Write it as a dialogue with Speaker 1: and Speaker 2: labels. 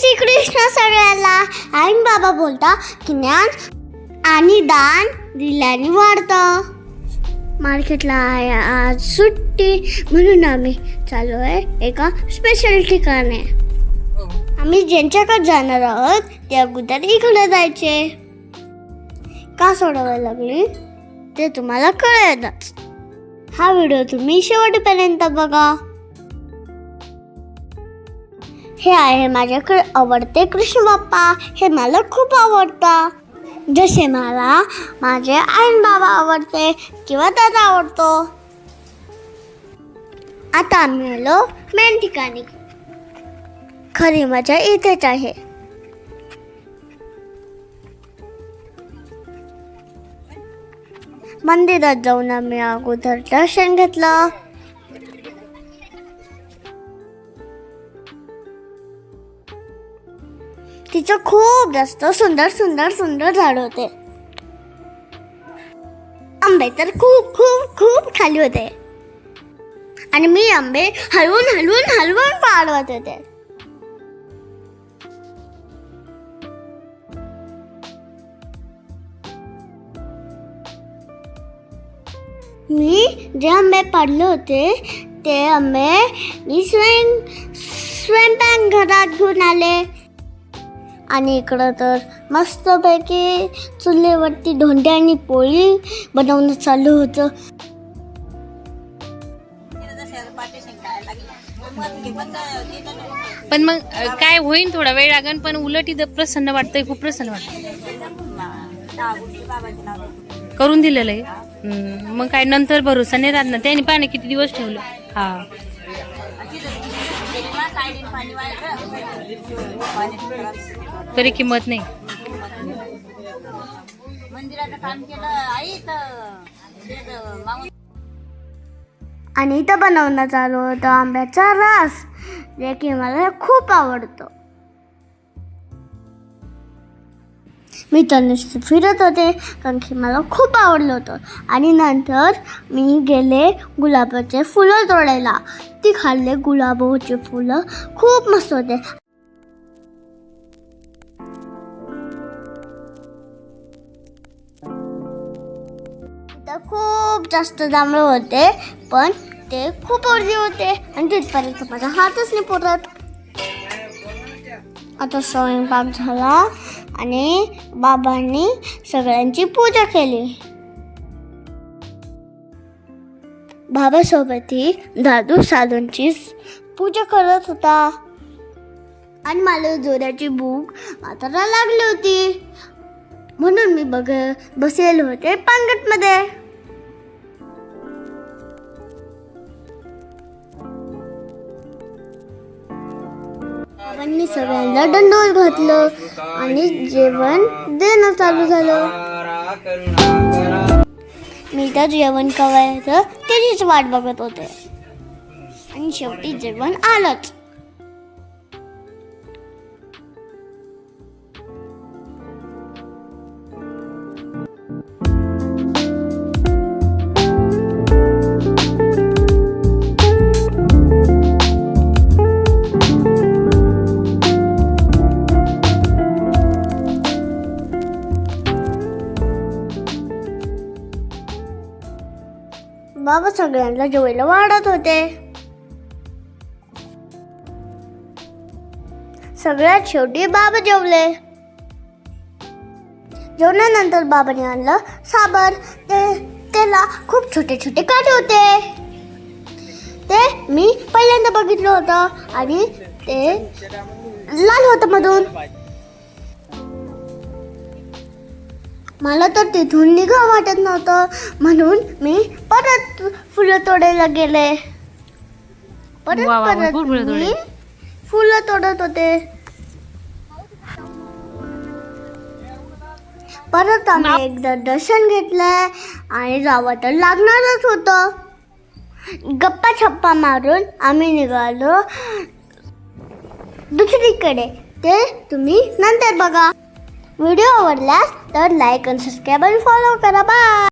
Speaker 1: श्रीकृष्ण सगळ्याला. आई बाबा बोलता की ज्ञान आणि दान दिल्याने वाढतं. मार्केटला आहे आज सुट्टी, म्हणून आम्ही चालू आहे एका स्पेशल ठिकाणी. आम्ही ज्यांच्याकडे जाणार आहोत ते अगोदर इकडे जायचे. का सोडायला लागली ते तुम्हाला कळेलच. हा व्हिडिओ तुम्ही शेवटपर्यंत बघा. हे आहे माझ्याकडे आवडते कृष्ण बाप्पा. हे मला खूप आवडतं, जसे मला माझे आई बाबा आवडते किंवा दादा आवडतो. आता आम्ही आलो मेन ठिकाणी. खरी मजा इथेच आहे. मंदिरात जाऊन आम्ही अगोदर दर्शन घेतलं. तिचं खूप जास्त सुंदर सुंदर सुंदर झाड होते. आंबे तर खूप खूप खूप खाली होते आणि मी आंबे हलवून हलवून हलवून पाडवत होते. मी जे आंबे पाडले होते ते आंबे मी स्वयंपाकघरात घेऊन आले. आणि इकडं तर मस्तपैकी चुलीवरती धोंडे आणि पोळी बनवणं चालू होतं.
Speaker 2: पण मग काय होईल, थोडा वेळ लागेल, पण उलट इथं प्रसन्न वाटतंय, खूप प्रसन्न वाटतंय. करून दिलेलं आहे. मग काय नंतर भरोसा नाही राहत ना. त्याने पाणी किती दिवस ठेवलं. हा तरी किंमत नाही.
Speaker 1: आणि इथं बनवणं चालू होतं आंब्याचा रस, जे की मला खूप आवडतो. मी तर नुसतं फिरत होते कारण की मला खूप आवडलं होतं. आणि नंतर मी गेले गुलाबाचे फुलं तोडायला. ती खाल्ले गुलाबाचे फुलं खूप मस्त होते. इथं खूप जास्त जांभळे होते, पण ते खूप अर्धे होते आणि तिथपर्यंत माझा हातच नाही पुरत. आता स्वयंपाक झाला आणि बाबांनी सगळ्यांची पूजा केली. बाबासोबत दादू साधूंची पूजा करत होता. आणि मला जोराची भूक मात्र लागली होती, म्हणून मी बसलेले होते पांगटमध्ये. बाबांनी सगळ्यांना दंडोत घातलं आणि जेवण देणं चालू झालं. मी तर जेवण कवायचं त्याचीच वाट बघत होते आणि शेवटी जेवण आलंच. बाबा सगळ्यांना जेवायला वाढत होते. सगळ्यात शेवटी बाबा जेवले. जेवणानंतर बाबाने आणलं साबर. त्याला खूप छोटे छोटे काटे होते. ते मी पहिल्यांदा बघितलं होतं आणि ते लाल होतं मधून. मला तर तिथून निघा वाटत नव्हतं, म्हणून मी परत फुलं तोडायला गेले. परत मी फुलं तोडत होते. परत आम्ही एकदा दर्शन घेतलंय आणि जावं तर लागणारच होतं. गप्पा छप्पा मारून आम्ही निघालो दुसरीकडे. ते तुम्ही नंतर बघा. व्हिडिओ आवडल्यास तर लाईक आणि सबस्क्राईब आणि फॉलो करा. बाय.